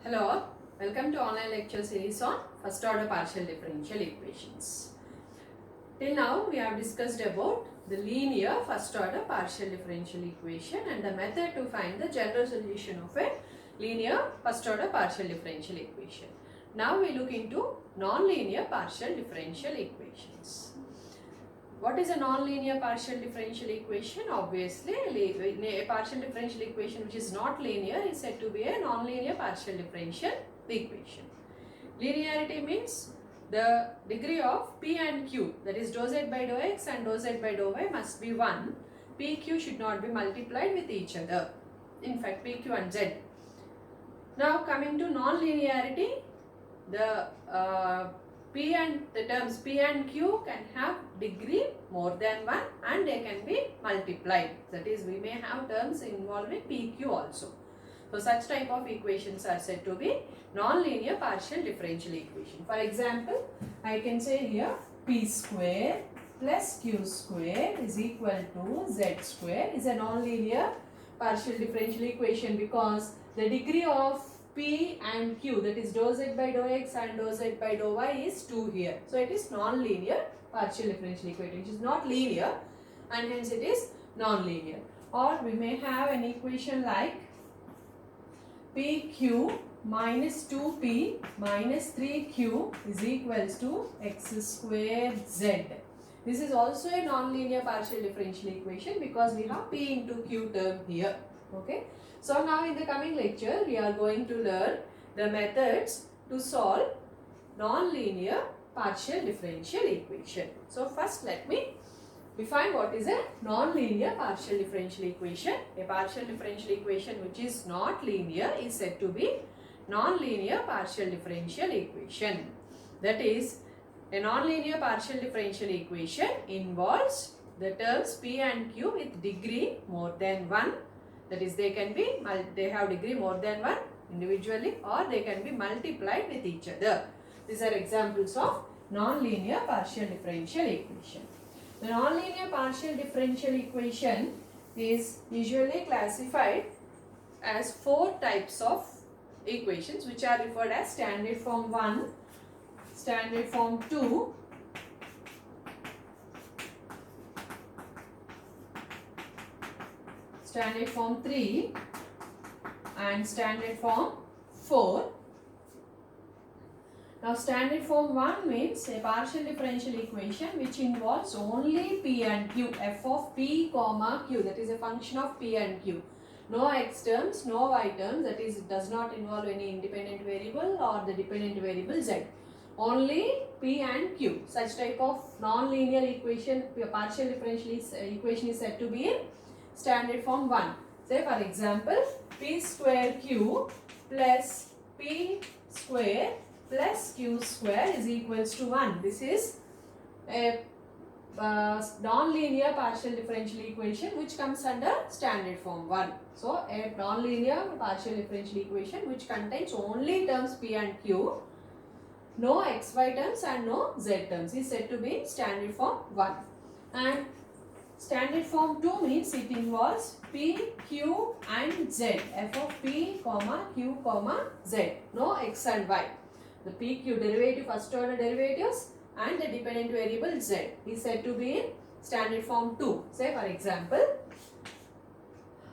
Hello, welcome to online lecture series on first order partial differential equations. Till now we have discussed about the linear first order partial differential equation and the method to find the general solution of a linear first order partial differential equation. Now we look into non-linear partial differential equations. What is a non-linear partial differential equation? Obviously, a partial differential equation which is not linear is said to be a non-linear partial differential equation. Linearity means the degree of P and Q, that is dou z by dou x and dou z by dou y, must be 1. P, Q should not be multiplied with each other. In fact, P, Q and Z. Now coming to non-linearity, the terms P and Q can have degree more than 1 and they can be multiplied. That is, we may have terms involving PQ also. So such type of equations are said to be non-linear partial differential equation. For example, I can say here P square plus Q square is equal to Z square is a non-linear partial differential equation because the degree of P and Q, that is dou z by dou x and dou z by dou y, is 2 here. So it is non-linear partial differential equation. It is not linear and hence it is non-linear. Or we may have an equation like PQ minus 2P minus 3Q is equals to x square z. This is also a non-linear partial differential equation because we have P into Q term here. Okay. So now in the coming lecture we are going to learn the methods to solve non-linear partial differential equation. So first let me define what is a non-linear partial differential equation. A partial differential equation which is not linear is said to be non-linear partial differential equation. That is, a non-linear partial differential equation involves the terms P and Q with degree more than 1. That is, they have degree more than 1 individually or they can be multiplied with each other. These are examples of non-linear partial differential equation. The non-linear partial differential equation is usually classified as 4 types of equations which are referred as standard form 1, standard form 2, standard form 3 and standard form 4. Now standard form 1 means a partial differential equation which involves only P and Q, f of P comma Q, that is a function of P and Q. No x terms, no y terms, that is it does not involve any independent variable or the dependent variable z. Only P and Q. Such type of non-linear equation, partial differential equation is said to be in standard form 1. Say for example, P square Q plus P square plus Q square is equals to 1. This is a non-linear partial differential equation which comes under standard form 1. So a non-linear partial differential equation which contains only terms P and Q, no xy terms and no z terms is said to be standard form 1. And standard form 2 means it involves P, Q and Z, f of P, Q, Z, no x and y. The P, Q derivative, first order derivatives and the dependent variable Z is said to be in standard form 2. Say for example,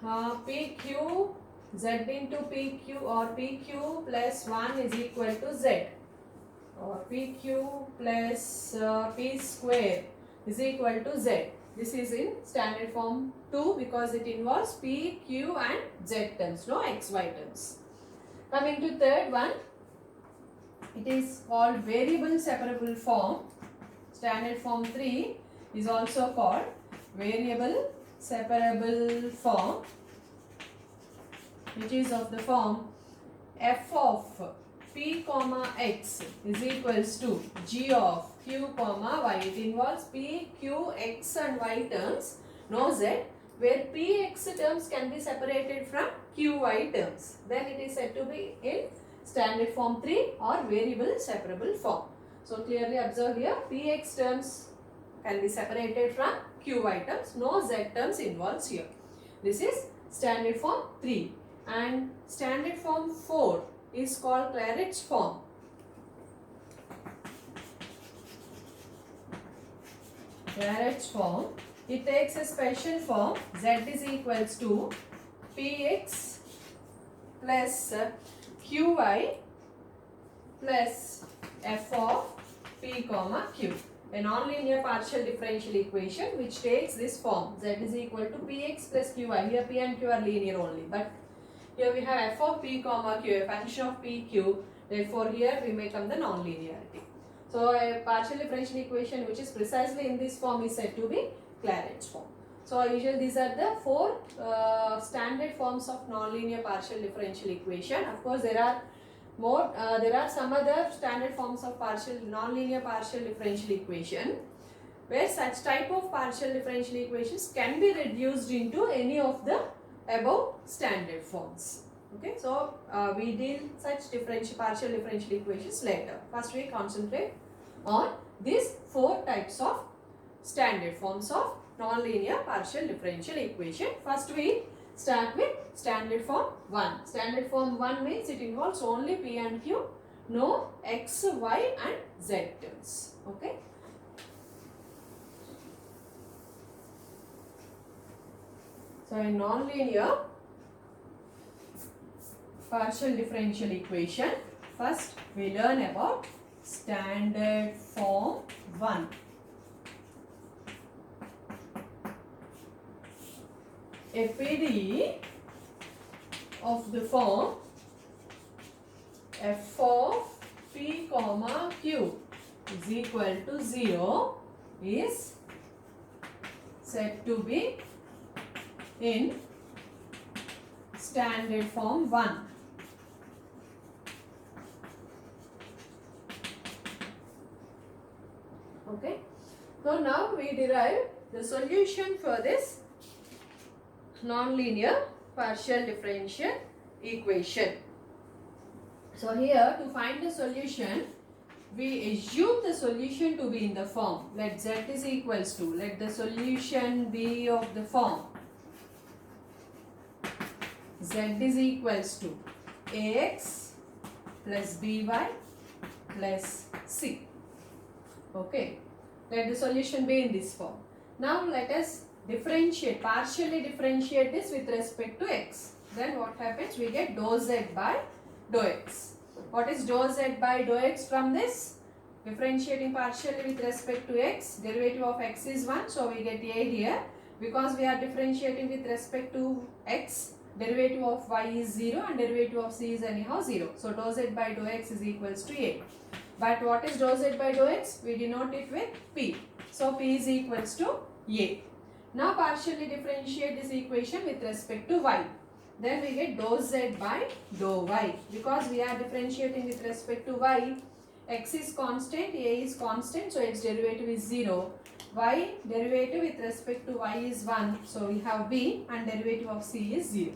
PQ, Z into PQ or PQ plus 1 is equal to Z, or PQ plus P square is equal to Z. This is in standard form 2 because it involves P, Q and Z terms, no x, y terms. Coming to third one, it is called variable separable form. Standard form 3 is also called variable separable form, which is of the form f of P comma x is equals to g of Q comma y. It involves P, Q, x and y terms, no z, where P, x terms can be separated from Q, y terms. Then it is said to be in standard form 3 or variable separable form. So clearly observe here, P, x terms can be separated from Q, y terms, no z terms involves here. This is standard form 3. And standard form 4 is called Clairaut's form. Clairaut's form. It takes a special form. Z is equals to Px plus Qy plus f of P comma Q. A non-linear partial differential equation which takes this form. Z is equal to Px plus Qy. Here P and Q are linear only. But here we have f of P comma Q, a function of PQ. Therefore here we may come the non-linearity. So a partial differential equation which is precisely in this form is said to be Clairaut's form. So usually these are the four standard forms of nonlinear partial differential equation. Of course there are more. There are some other standard forms of nonlinear partial differential equation where such type of partial differential equations can be reduced into any of the above standard forms. Okay, so we deal such partial differential equations later. First we concentrate on these four types of standard forms of nonlinear partial differential equation. First we start with standard form 1. Standard form 1 means it involves only P and Q, no x, y and z terms. Okay. So in nonlinear partial differential equation, first we learn about standard form 1. A PDE of the form f of P comma Q is equal to 0 is said to be in standard form 1. Okay. So now we derive the solution for this nonlinear partial differential equation. So here to find the solution, we assume the solution to be in the form, let z is equals to, let the solution be of the form z is equals to ax plus by plus c. Okay, let the solution be in this form. Now let us partially differentiate this with respect to x. Then what happens? We get dou z by dou x. What is dou z by dou x from this? Differentiating partially with respect to x, derivative of x is 1, so we get a here. Because we are differentiating with respect to x, derivative of y is 0 and derivative of c is anyhow 0. So dou z by dou x is equals to a. But what is dou z by dou x? We denote it with p. So p is equals to a. Now partially differentiate this equation with respect to y. Then we get dou z by dou y. Because we are differentiating with respect to y, x is constant, a is constant, so its derivative is 0. Y derivative with respect to y is 1, so we have b, and derivative of c is 0.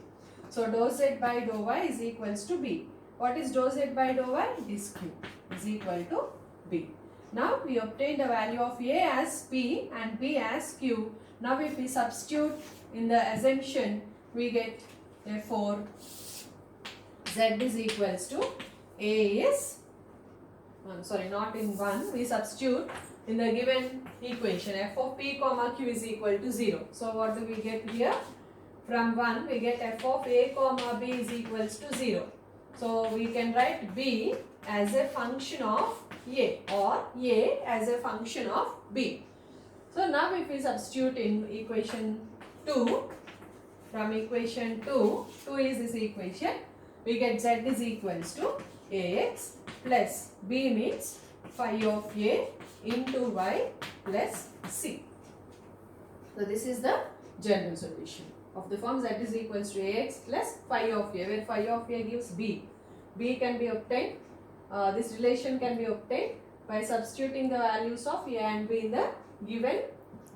So dou z by dou y is equals to b. What is dou z by dou y? It is q is equal to b. Now we obtain the value of a as p and b as q. Now if we substitute in the assumption, we get therefore z is equals to a is, not in 1, we substitute in the given equation f of p comma q is equal to 0. So what do we get here? From 1 we get f of a comma b is equals to 0. So we can write b as a function of a or a as a function of b. So now if we substitute in equation 2, from equation 2 is this equation, we get z is equals to ax plus b means phi of a into y plus c. So this is the general solution of the form z is equals to ax plus phi of a, where phi of a gives b. B can be obtained, this relation can be obtained by substituting the values of a and b in the given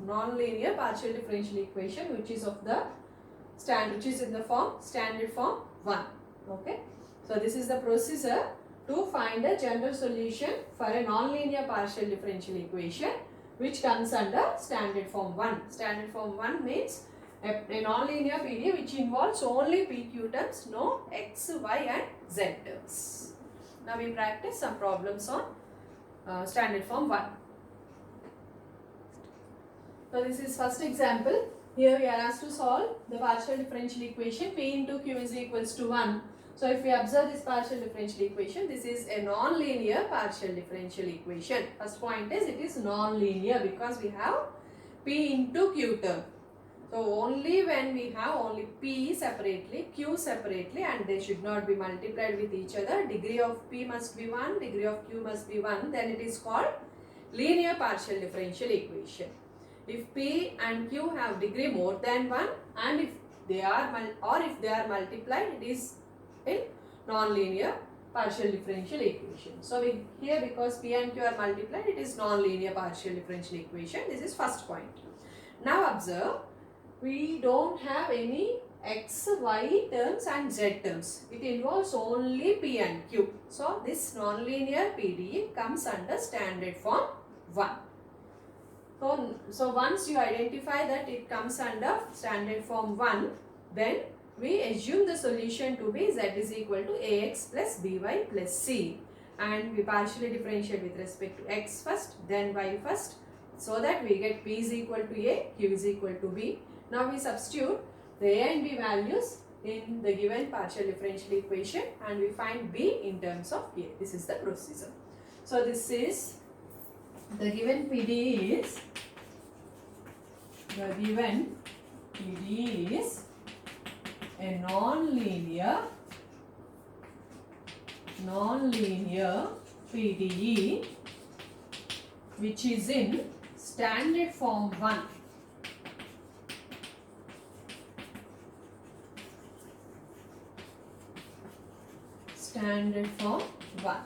non-linear partial differential equation which is of the standard, which is in the form standard form 1. Okay, so this is the procedure to find a general solution for a non-linear partial differential equation which comes under standard form 1. Standard form 1 means a non-linear PDE which involves only PQ terms, no x, y and z terms. Now we practice some problems on standard form 1. So this is first example. Here we are asked to solve the partial differential equation P into Q is equals to 1. So if we observe this partial differential equation, this is a non-linear partial differential equation. First point is it is non-linear because we have P into Q term. So only when we have only P separately, Q separately, and they should not be multiplied with each other, degree of P must be 1, degree of Q must be 1, then it is called linear partial differential equation. If P and Q have degree more than 1 and if they are multiplied, it is in non-linear partial differential equation. So here because P and Q are multiplied, it is non-linear partial differential equation. This is first point. Now observe, we don't have any x, y terms and z terms. It involves only P and Q. So this non-linear PDE comes under standard form 1. So once you identify that it comes under standard form 1, then we assume the solution to be z is equal to ax plus by plus c, and we partially differentiate with respect to x first, then y first, so that we get p is equal to a, q is equal to b. Now we substitute the a and b values in the given partial differential equation and we find b in terms of a. This is the procedure. So this is the given PDE is a non-linear PDE which is in standard form 1. Standard form 1.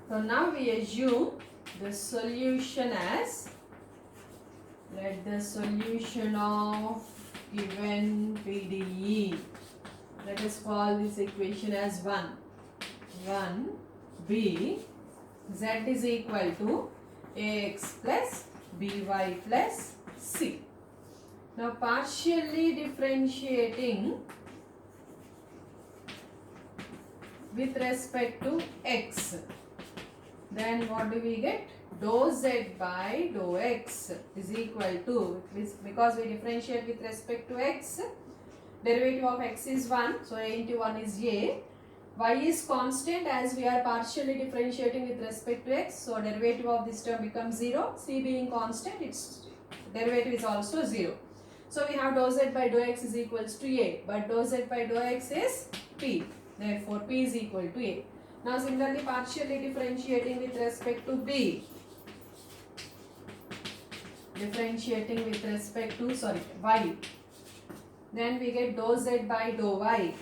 So now we assume the solution as, let the solution of given PDE, let us call this equation as 1 b, z is equal to ax plus by plus c. Now partially differentiating with respect to x, then what do we get? Dou z by dou x is equal to, because we differentiate with respect to x, derivative of x is 1, so a into 1 is a. Y is constant as we are partially differentiating with respect to x, so derivative of this term becomes 0. C being constant, its derivative is also 0. So we have dou z by dou x is equals to a, but dou z by dou x is p. Therefore, p is equal to a. Now similarly partially differentiating with respect to b, differentiating with respect to y, then we get dou z by dou y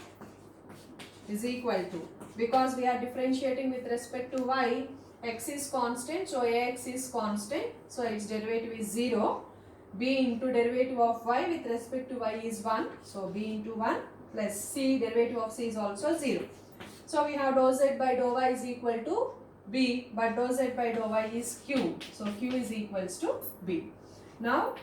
is equal to, because we are differentiating with respect to y, x is constant, so ax is constant, so its derivative is 0. B into derivative of y with respect to y is 1, so b into 1 plus c, derivative of c is also 0. So we have dou z by dou y is equal to b, but dou z by dou y is q, so q is equals to b. Now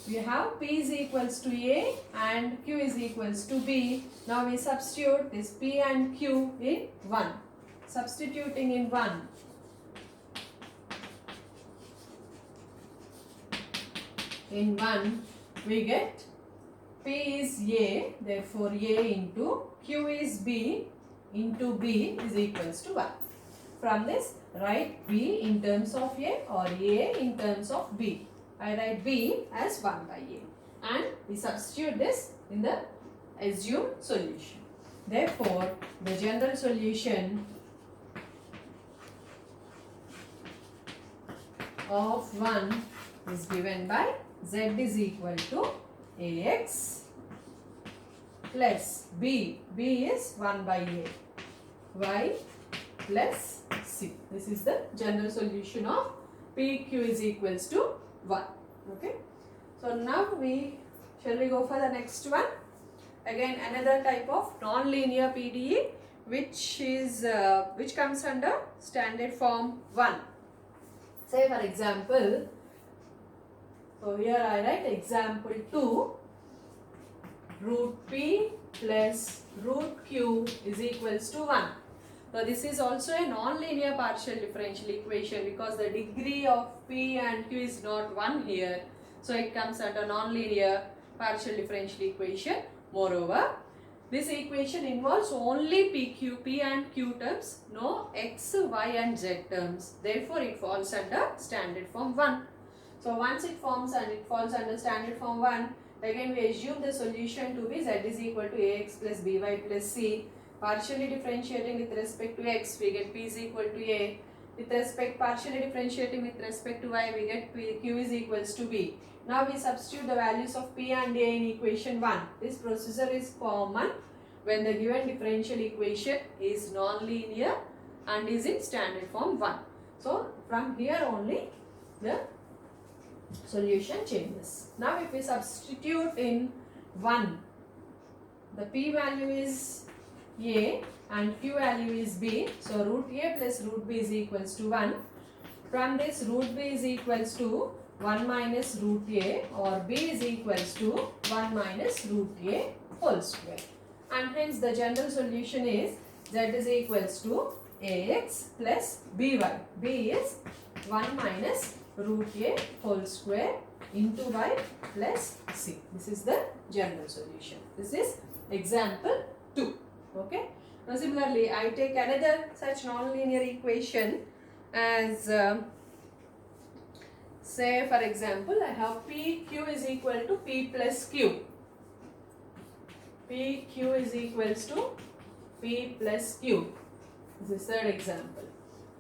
we have p is equals to a and q is equals to b. Now we substitute this p and q in 1. Substituting in 1, we get p is a, therefore a into q is b into b is equals to 1. From this, write b in terms of a or a in terms of b. I write b as 1 by a and we substitute this in the assumed solution. Therefore, the general solution of 1 is given by z is equal to ax plus b is 1 by a, y plus c. This is the general solution of pq is equals to 1. Okay. So now shall we go for the next one? Again another type of non-linear PDE which comes under standard form 1. Say for example, so here I write example 2, root p plus root q is equals to 1. So this is also a non-linear partial differential equation because the degree of P and Q is not 1 here. So it comes under non-linear partial differential equation. Moreover, this equation involves only P and Q terms, no X, Y and Z terms. Therefore, it falls under standard form 1. So once it falls under standard form 1, again we assume the solution to be Z is equal to Ax plus By plus C. Partially differentiating with respect to X, we get P is equal to A. Partially differentiating with respect to Y, we get Q is equals to B. Now we substitute the values of P and A in equation 1. This procedure is common when the given differential equation is non-linear and is in standard form 1. So from here only the solution changes. Now if we substitute in 1, the P value is A and Q value is B. So root A plus root B is equals to 1. From this, root B is equals to 1 minus root A, or B is equals to 1 minus root A whole square. And hence the general solution is Z is equals to Ax plus By. B is 1 minus root A whole square into Y plus C. This is the general solution. This is example 2. Okay. Now similarly, I take another such non-linear equation as say for example, I have PQ is equal to P plus Q. PQ is equals to P plus Q. This is the third example.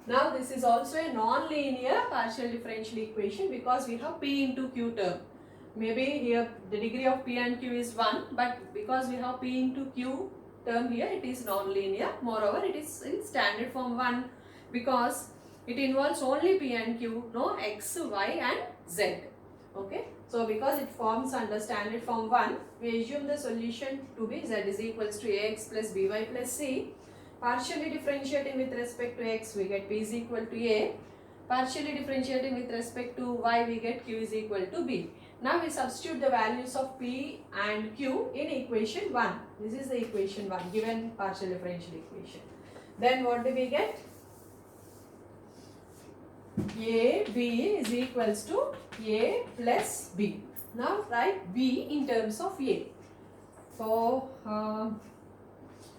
Now this is also a non-linear partial differential equation because we have P into Q term. Maybe here the degree of P and Q is 1, but because we have P into Q term here, it is non-linear. Moreover, it is in standard form 1 because it involves only P and Q, no X, Y and Z. Okay. So because it forms under standard form 1, we assume the solution to be Z is equals to Ax plus By plus C. Partially differentiating with respect to X, we get P is equal to A. Partially differentiating with respect to Y, we get Q is equal to B. Now we substitute the values of P and Q in equation 1. This is the equation 1, given partial differential equation. Then what do we get? A, B is equals to A plus B. Now write B in terms of A. So,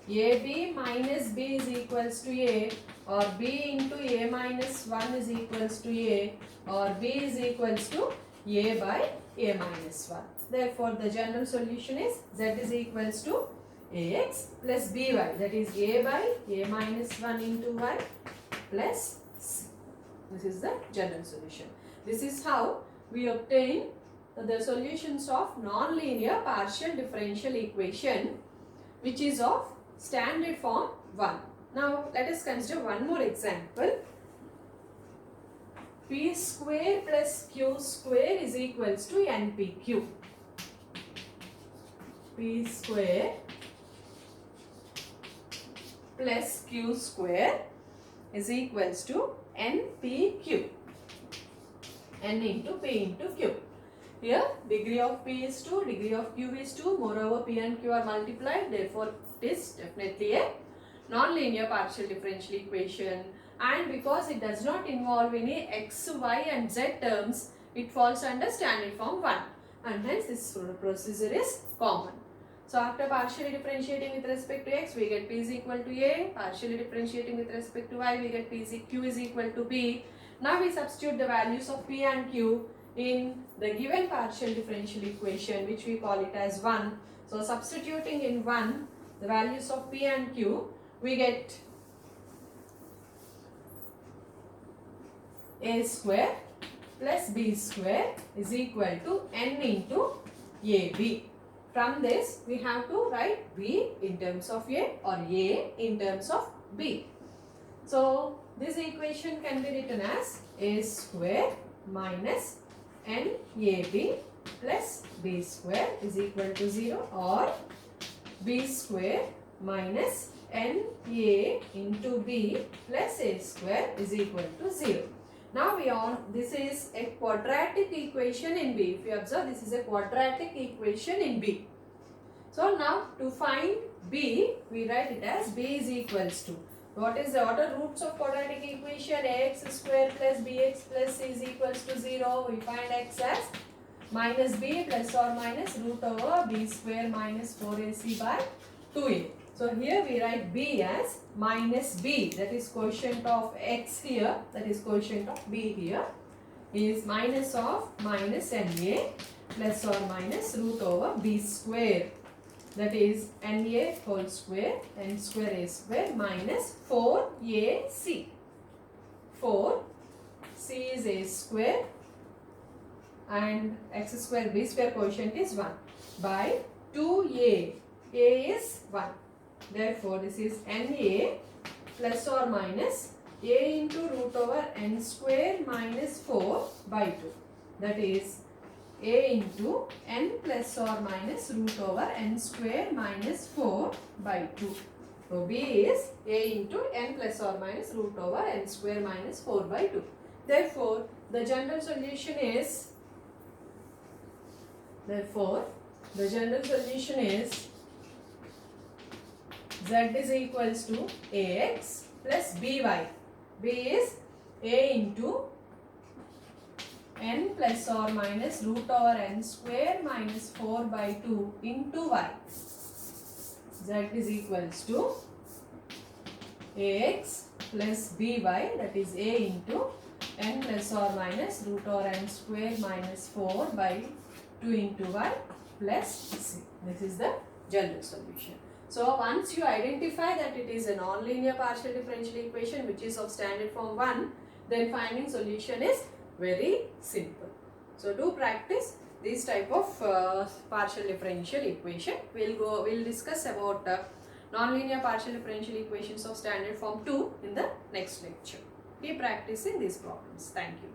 AB minus B is equals to A, or B into A minus 1 is equals to A, or B is equals to A by A minus 1. Therefore, the general solution is Z is equals to Ax plus By, that is A by A minus 1 into Y plus C. This is the general solution. This is how we obtain the solutions of non-linear partial differential equation which is of standard form 1. Now let us consider one more example. P square plus Q square is equals to NPQ. P square plus Q square is equals to NPQ. N into P into Q. Here degree of P is 2, degree of Q is 2. Moreover, P and Q are multiplied. Therefore, it is definitely a non-linear partial differential equation. And because it does not involve any X, Y and Z terms, it falls under standard form 1. And hence this procedure is common. So after partially differentiating with respect to X, we get P is equal to A. Partially differentiating with respect to Y, we get Q is equal to B. Now we substitute the values of P and Q in the given partial differential equation, which we call it as 1. So substituting in 1 the values of P and Q, we get A square plus B square is equal to N into AB. From this, we have to write B in terms of A or A in terms of B. So, this equation can be written as A square minus NAB plus B square is equal to 0, or B square minus NA into B plus A square is equal to 0. Now this is a quadratic equation in B. If you observe, this is a quadratic equation in B. So now to find B, we write it as B is equals to What are roots of quadratic equation? Ax square plus bx plus c is equals to 0. We find x as minus b plus or minus root over b square minus 4ac by 2a. So here we write b as minus b, that is quotient of x here, that is quotient of b here, is minus of minus na plus or minus root over b square, that is na whole square n square a square minus 4ac. 4 c is a square and x square b square quotient is 1 by 2a. A is 1. Therefore, this is na plus or minus a into root over n square minus 4 by 2. That is a into n plus or minus root over n square minus 4 by 2. So, b is a into n plus or minus root over n square minus 4 by 2. Therefore, the general solution is z is equals to ax plus by. B is a into n plus or minus root over n square minus 4 by 2 into y. Z is equals to ax plus by, that is a into n plus or minus root over n square minus 4 by 2 into y plus c. This is the general solution. So once you identify that it is a non-linear partial differential equation which is of standard form 1, then finding solution is very simple. So do practice this type of partial differential equation. We'll discuss about non-linear partial differential equations of standard form 2 in the next lecture. Keep practicing these problems. Thank you.